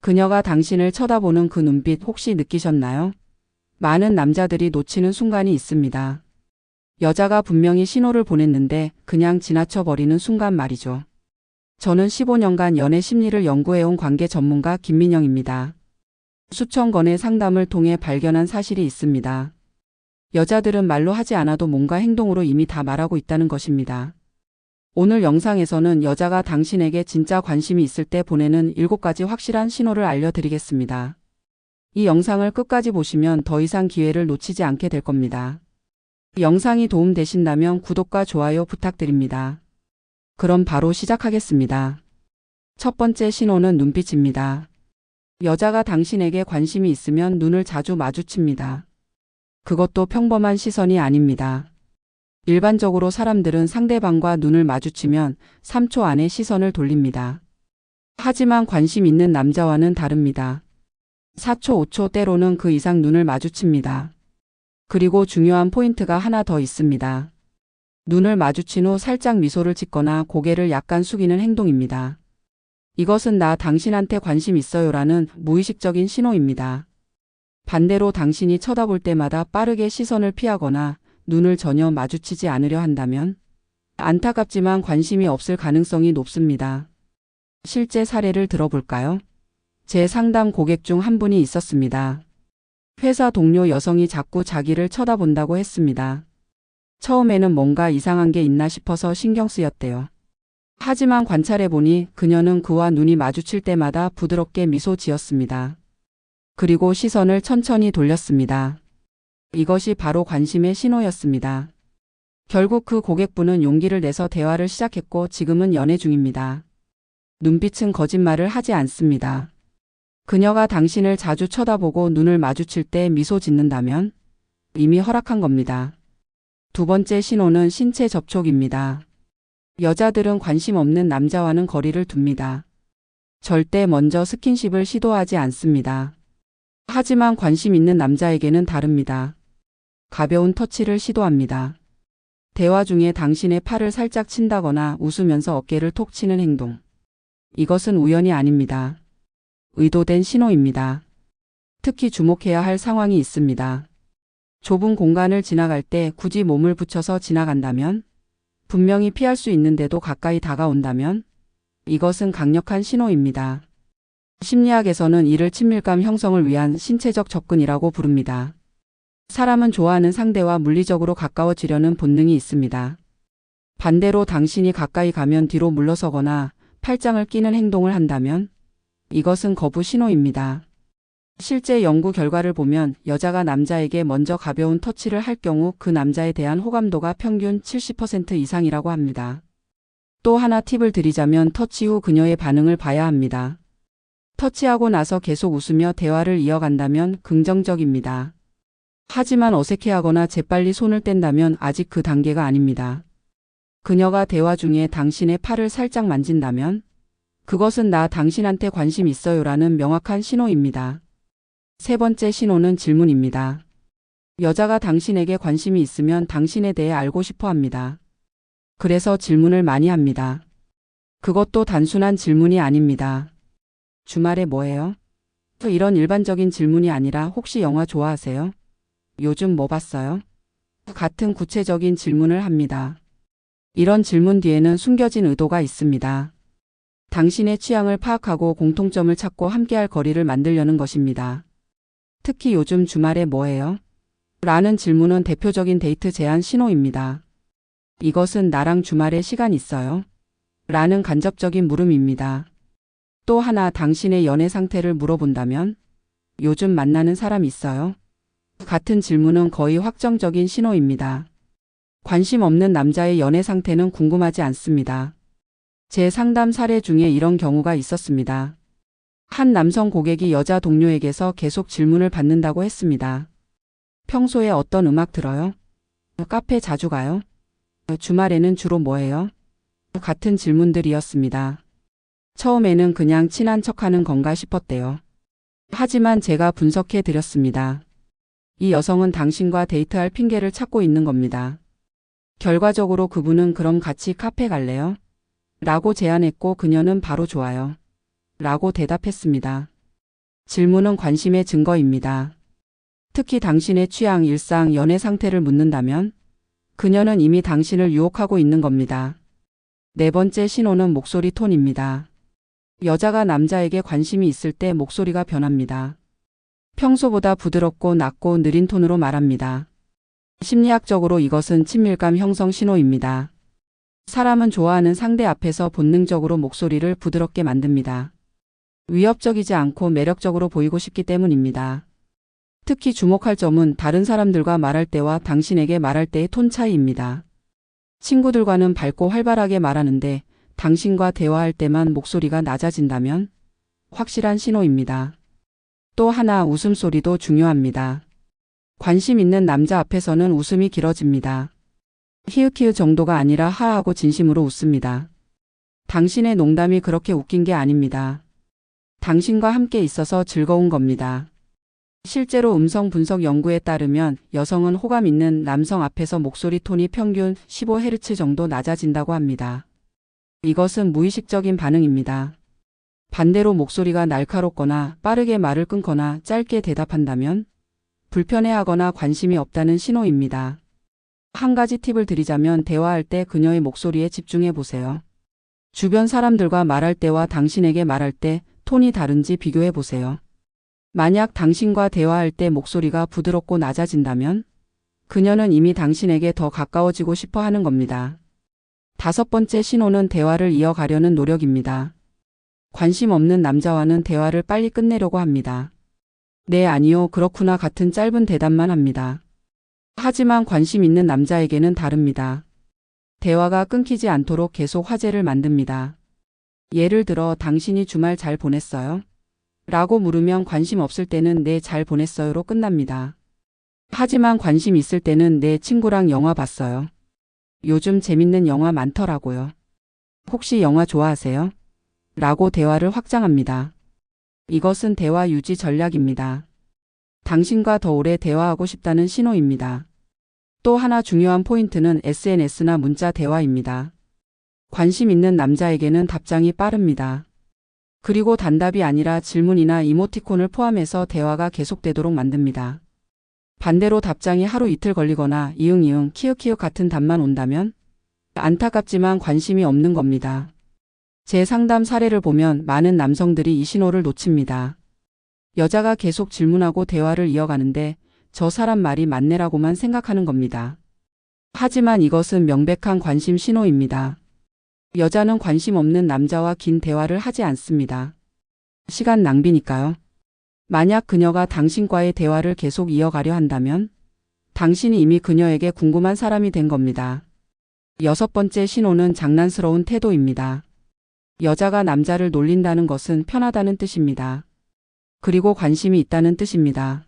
그녀가 당신을 쳐다보는 그 눈빛 혹시 느끼셨나요? 많은 남자들이 놓치는 순간이 있습니다. 여자가 분명히 신호를 보냈는데 그냥 지나쳐버리는 순간 말이죠. 저는 15년간 연애 심리를 연구해온 관계 전문가 김민영입니다. 수천 건의 상담을 통해 발견한 사실이 있습니다. 여자들은 말로 하지 않아도 뭔가 행동으로 이미 다 말하고 있다는 것입니다. 오늘 영상에서는 여자가 당신에게 진짜 관심이 있을 때 보내는 7가지 확실한 신호를 알려드리겠습니다. 이 영상을 끝까지 보시면 더 이상 기회를 놓치지 않게 될 겁니다. 영상이 도움되신다면 구독과 좋아요 부탁드립니다. 그럼 바로 시작하겠습니다. 첫 번째 신호는 눈빛입니다. 여자가 당신에게 관심이 있으면 눈을 자주 마주칩니다. 그것도 평범한 시선이 아닙니다. 일반적으로 사람들은 상대방과 눈을 마주치면 3초 안에 시선을 돌립니다. 하지만 관심 있는 남자와는 다릅니다. 4초, 5초 때로는 그 이상 눈을 마주칩니다. 그리고 중요한 포인트가 하나 더 있습니다. 눈을 마주친 후 살짝 미소를 짓거나 고개를 약간 숙이는 행동입니다. 이것은 나 당신한테 관심 있어요라는 무의식적인 신호입니다. 반대로 당신이 쳐다볼 때마다 빠르게 시선을 피하거나 눈을 전혀 마주치지 않으려 한다면 안타깝지만 관심이 없을 가능성이 높습니다. 실제 사례를 들어볼까요? 제 상담 고객 중 한 분이 있었습니다. 회사 동료 여성이 자꾸 자기를 쳐다본다고 했습니다. 처음에는 뭔가 이상한 게 있나 싶어서 신경 쓰였대요. 하지만 관찰해보니 그녀는 그와 눈이 마주칠 때마다 부드럽게 미소 지었습니다. 그리고 시선을 천천히 돌렸습니다. 이것이 바로 관심의 신호였습니다. 결국 그 고객분은 용기를 내서 대화를 시작했고 지금은 연애 중입니다. 눈빛은 거짓말을 하지 않습니다. 그녀가 당신을 자주 쳐다보고 눈을 마주칠 때 미소 짓는다면 이미 허락한 겁니다. 두 번째 신호는 신체 접촉입니다. 여자들은 관심 없는 남자와는 거리를 둡니다. 절대 먼저 스킨십을 시도하지 않습니다. 하지만 관심 있는 남자에게는 다릅니다. 가벼운 터치를 시도합니다. 대화 중에 당신의 팔을 살짝 친다거나 웃으면서 어깨를 톡 치는 행동. 이것은 우연이 아닙니다. 의도된 신호입니다. 특히 주목해야 할 상황이 있습니다. 좁은 공간을 지나갈 때 굳이 몸을 붙여서 지나간다면, 분명히 피할 수 있는데도 가까이 다가온다면, 이것은 강력한 신호입니다. 심리학에서는 이를 친밀감 형성을 위한 신체적 접근이라고 부릅니다. 사람은 좋아하는 상대와 물리적으로 가까워지려는 본능이 있습니다. 반대로 당신이 가까이 가면 뒤로 물러서거나 팔짱을 끼는 행동을 한다면 이것은 거부 신호입니다. 실제 연구 결과를 보면 여자가 남자에게 먼저 가벼운 터치를 할 경우 그 남자에 대한 호감도가 평균 70% 이상이라고 합니다. 또 하나 팁을 드리자면 터치 후 그녀의 반응을 봐야 합니다. 터치하고 나서 계속 웃으며 대화를 이어간다면 긍정적입니다. 하지만 어색해하거나 재빨리 손을 뗀다면 아직 그 단계가 아닙니다. 그녀가 대화 중에 당신의 팔을 살짝 만진다면 그것은 나 당신한테 관심 있어요라는 명확한 신호입니다. 세 번째 신호는 질문입니다. 여자가 당신에게 관심이 있으면 당신에 대해 알고 싶어 합니다. 그래서 질문을 많이 합니다. 그것도 단순한 질문이 아닙니다. 주말에 뭐해요? 이런 일반적인 질문이 아니라 혹시 영화 좋아하세요? 요즘 뭐 봤어요? 같은 구체적인 질문을 합니다. 이런 질문 뒤에는 숨겨진 의도가 있습니다. 당신의 취향을 파악하고 공통점을 찾고 함께할 거리를 만들려는 것입니다. 특히 요즘 주말에 뭐해요? 라는 질문은 대표적인 데이트 제안 신호입니다. 이것은 나랑 주말에 시간 있어요? 라는 간접적인 물음입니다. 또 하나 당신의 연애 상태를 물어본다면 요즘 만나는 사람 있어요? 같은 질문은 거의 확정적인 신호입니다. 관심 없는 남자의 연애 상태는 궁금하지 않습니다. 제 상담 사례 중에 이런 경우가 있었습니다. 한 남성 고객이 여자 동료에게서 계속 질문을 받는다고 했습니다. 평소에 어떤 음악 들어요? 카페 자주 가요? 주말에는 주로 뭐 해요? 같은 질문들이었습니다. 처음에는 그냥 친한 척하는 건가 싶었대요. 하지만 제가 분석해 드렸습니다. 이 여성은 당신과 데이트할 핑계를 찾고 있는 겁니다. 결과적으로 그분은 그럼 같이 카페 갈래요? 라고 제안했고 그녀는 바로 좋아요. 라고 대답했습니다. 질문은 관심의 증거입니다. 특히 당신의 취향, 일상, 연애 상태를 묻는다면 그녀는 이미 당신을 유혹하고 있는 겁니다. 네 번째 신호는 목소리 톤입니다. 여자가 남자에게 관심이 있을 때 목소리가 변합니다. 평소보다 부드럽고 낮고 느린 톤으로 말합니다. 심리학적으로 이것은 친밀감 형성 신호입니다. 사람은 좋아하는 상대 앞에서 본능적으로 목소리를 부드럽게 만듭니다. 위협적이지 않고 매력적으로 보이고 싶기 때문입니다. 특히 주목할 점은 다른 사람들과 말할 때와 당신에게 말할 때의 톤 차이입니다. 친구들과는 밝고 활발하게 말하는데 당신과 대화할 때만 목소리가 낮아진다면 확실한 신호입니다. 또 하나, 웃음소리도 중요합니다. 관심 있는 남자 앞에서는 웃음이 길어집니다. 히읗히읗 정도가 아니라 하하고 진심으로 웃습니다. 당신의 농담이 그렇게 웃긴 게 아닙니다. 당신과 함께 있어서 즐거운 겁니다. 실제로 음성 분석 연구에 따르면 여성은 호감 있는 남성 앞에서 목소리 톤이 평균 15Hz 정도 낮아진다고 합니다. 이것은 무의식적인 반응입니다. 반대로 목소리가 날카롭거나 빠르게 말을 끊거나 짧게 대답한다면 불편해하거나 관심이 없다는 신호입니다. 한 가지 팁을 드리자면 대화할 때 그녀의 목소리에 집중해 보세요. 주변 사람들과 말할 때와 당신에게 말할 때 톤이 다른지 비교해 보세요. 만약 당신과 대화할 때 목소리가 부드럽고 낮아진다면 그녀는 이미 당신에게 더 가까워지고 싶어 하는 겁니다. 다섯 번째 신호는 대화를 이어가려는 노력입니다. 관심 없는 남자와는 대화를 빨리 끝내려고 합니다. 네, 아니요, 그렇구나 같은 짧은 대답만 합니다. 하지만 관심 있는 남자에게는 다릅니다. 대화가 끊기지 않도록 계속 화제를 만듭니다. 예를 들어 당신이 주말 잘 보냈어요? 라고 물으면 관심 없을 때는 네, 잘 보냈어요로 끝납니다. 하지만 관심 있을 때는 네, 친구랑 영화 봤어요. 요즘 재밌는 영화 많더라고요. 혹시 영화 좋아하세요? 라고 대화를 확장합니다. 이것은 대화 유지 전략입니다. 당신과 더 오래 대화하고 싶다는 신호입니다. 또 하나 중요한 포인트는 SNS나 문자 대화입니다. 관심 있는 남자에게는 답장이 빠릅니다. 그리고 단답이 아니라 질문이나 이모티콘을 포함해서 대화가 계속되도록 만듭니다. 반대로 답장이 하루 이틀 걸리거나 이응이응 키읔키읔 같은 답만 온다면 안타깝지만 관심이 없는 겁니다. 제 상담 사례를 보면 많은 남성들이 이 신호를 놓칩니다. 여자가 계속 질문하고 대화를 이어가는데 저 사람 말이 맞네라고만 생각하는 겁니다. 하지만 이것은 명백한 관심 신호입니다. 여자는 관심 없는 남자와 긴 대화를 하지 않습니다. 시간 낭비니까요. 만약 그녀가 당신과의 대화를 계속 이어가려 한다면 당신이 이미 그녀에게 궁금한 사람이 된 겁니다. 여섯 번째 신호는 장난스러운 태도입니다. 여자가 남자를 놀린다는 것은 편하다는 뜻입니다. 그리고 관심이 있다는 뜻입니다.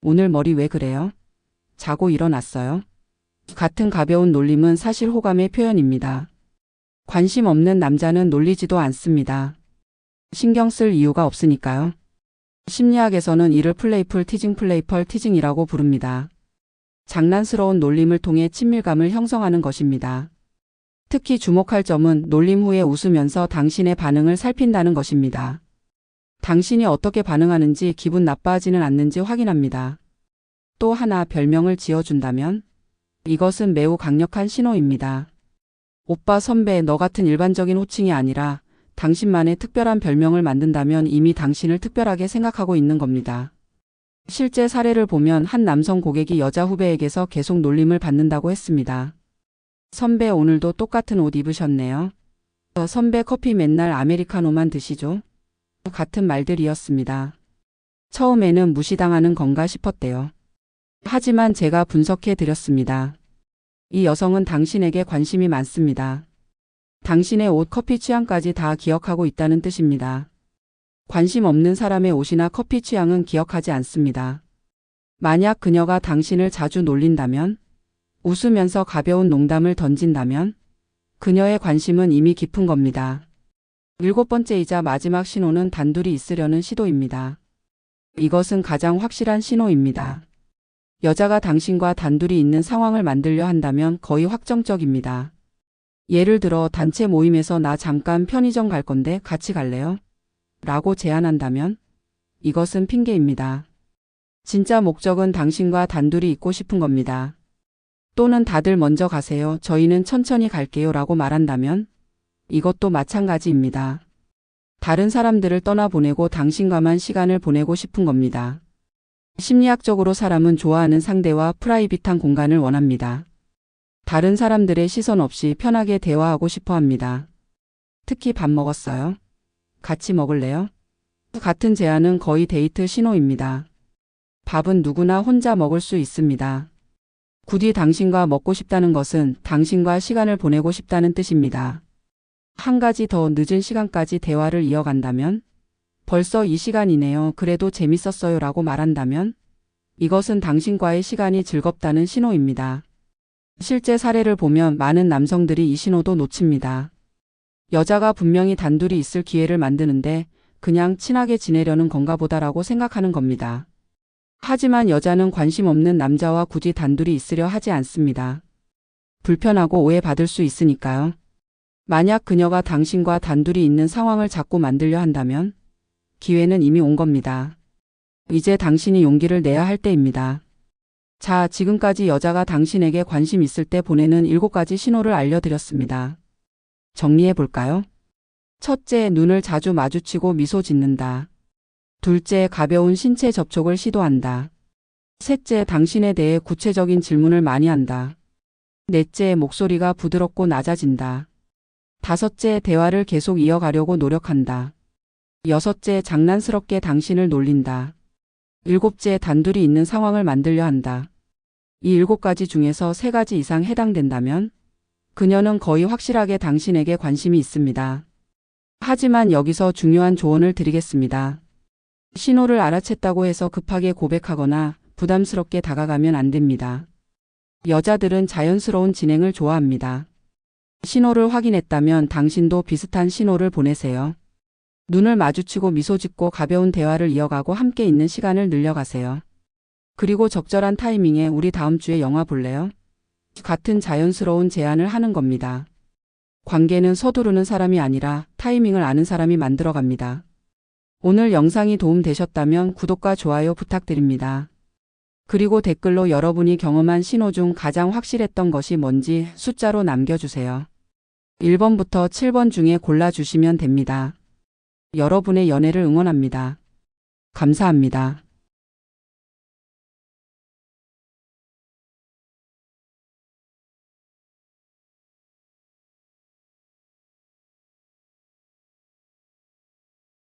오늘 머리 왜 그래요? 자고 일어났어요? 같은 가벼운 놀림은 사실 호감의 표현입니다. 관심 없는 남자는 놀리지도 않습니다. 신경 쓸 이유가 없으니까요. 심리학에서는 이를 플레이풀 티징, 플레이펄 티징이라고 부릅니다. 장난스러운 놀림을 통해 친밀감을 형성하는 것입니다. 특히 주목할 점은 놀림 후에 웃으면서 당신의 반응을 살핀다는 것입니다. 당신이 어떻게 반응하는지 기분 나빠하지는 않는지 확인합니다. 또 하나, 별명을 지어준다면 이것은 매우 강력한 신호입니다. 오빠, 선배, 너 같은 일반적인 호칭이 아니라 당신만의 특별한 별명을 만든다면 이미 당신을 특별하게 생각하고 있는 겁니다. 실제 사례를 보면 한 남성 고객이 여자 후배에게서 계속 놀림을 받는다고 했습니다. 선배, 오늘도 똑같은 옷 입으셨네요. 선배, 커피 맨날 아메리카노만 드시죠? 같은 말들이었습니다. 처음에는 무시당하는 건가 싶었대요. 하지만 제가 분석해 드렸습니다. 이 여성은 당신에게 관심이 많습니다. 당신의 옷, 커피 취향까지 다 기억하고 있다는 뜻입니다. 관심 없는 사람의 옷이나 커피 취향은 기억하지 않습니다. 만약 그녀가 당신을 자주 놀린다면, 웃으면서 가벼운 농담을 던진다면 그녀의 관심은 이미 깊은 겁니다. 일곱 번째이자 마지막 신호는 단둘이 있으려는 시도입니다. 이것은 가장 확실한 신호입니다. 여자가 당신과 단둘이 있는 상황을 만들려 한다면 거의 확정적입니다. 예를 들어 단체 모임에서 나 잠깐 편의점 갈 건데 같이 갈래요? 라고 제안한다면 이것은 핑계입니다. 진짜 목적은 당신과 단둘이 있고 싶은 겁니다. 또는 다들 먼저 가세요. 저희는 천천히 갈게요. 라고 말한다면 이것도 마찬가지입니다. 다른 사람들을 떠나보내고 당신과만 시간을 보내고 싶은 겁니다. 심리학적으로 사람은 좋아하는 상대와 프라이빗한 공간을 원합니다. 다른 사람들의 시선 없이 편하게 대화하고 싶어 합니다. 특히 밥 먹었어요? 같이 먹을래요? 같은 제안은 거의 데이트 신호입니다. 밥은 누구나 혼자 먹을 수 있습니다. 굳이 당신과 먹고 싶다는 것은 당신과 시간을 보내고 싶다는 뜻입니다. 한 가지 더 늦은 시간까지 대화를 이어간다면, 벌써 이 시간이네요. 그래도 재밌었어요. 라고 말한다면, 이것은 당신과의 시간이 즐겁다는 신호입니다. 실제 사례를 보면 많은 남성들이 이 신호도 놓칩니다. 여자가 분명히 단둘이 있을 기회를 만드는데 그냥 친하게 지내려는 건가 보다라고 생각하는 겁니다. 하지만 여자는 관심 없는 남자와 굳이 단둘이 있으려 하지 않습니다. 불편하고 오해받을 수 있으니까요. 만약 그녀가 당신과 단둘이 있는 상황을 자꾸 만들려 한다면 기회는 이미 온 겁니다. 이제 당신이 용기를 내야 할 때입니다. 자, 지금까지 여자가 당신에게 관심 있을 때 보내는 7가지 신호를 알려드렸습니다. 정리해 볼까요? 첫째, 눈을 자주 마주치고 미소 짓는다. 둘째, 가벼운 신체 접촉을 시도한다. 셋째, 당신에 대해 구체적인 질문을 많이 한다. 넷째, 목소리가 부드럽고 낮아진다. 다섯째, 대화를 계속 이어가려고 노력한다. 여섯째, 장난스럽게 당신을 놀린다. 일곱째, 단둘이 있는 상황을 만들려 한다. 이 7가지 중에서 3가지 이상 해당된다면 그녀는 거의 확실하게 당신에게 관심이 있습니다. 하지만 여기서 중요한 조언을 드리겠습니다. 신호를 알아챘다고 해서 급하게 고백하거나 부담스럽게 다가가면 안 됩니다. 여자들은 자연스러운 진행을 좋아합니다. 신호를 확인했다면 당신도 비슷한 신호를 보내세요. 눈을 마주치고 미소 짓고 가벼운 대화를 이어가고 함께 있는 시간을 늘려가세요. 그리고 적절한 타이밍에 우리 다음 주에 영화 볼래요? 같은 자연스러운 제안을 하는 겁니다. 관계는 서두르는 사람이 아니라 타이밍을 아는 사람이 만들어갑니다. 오늘 영상이 도움되셨다면 구독과 좋아요 부탁드립니다. 그리고 댓글로 여러분이 경험한 신호 중 가장 확실했던 것이 뭔지 숫자로 남겨주세요. 1번부터 7번 중에 골라주시면 됩니다. 여러분의 연애를 응원합니다. 감사합니다.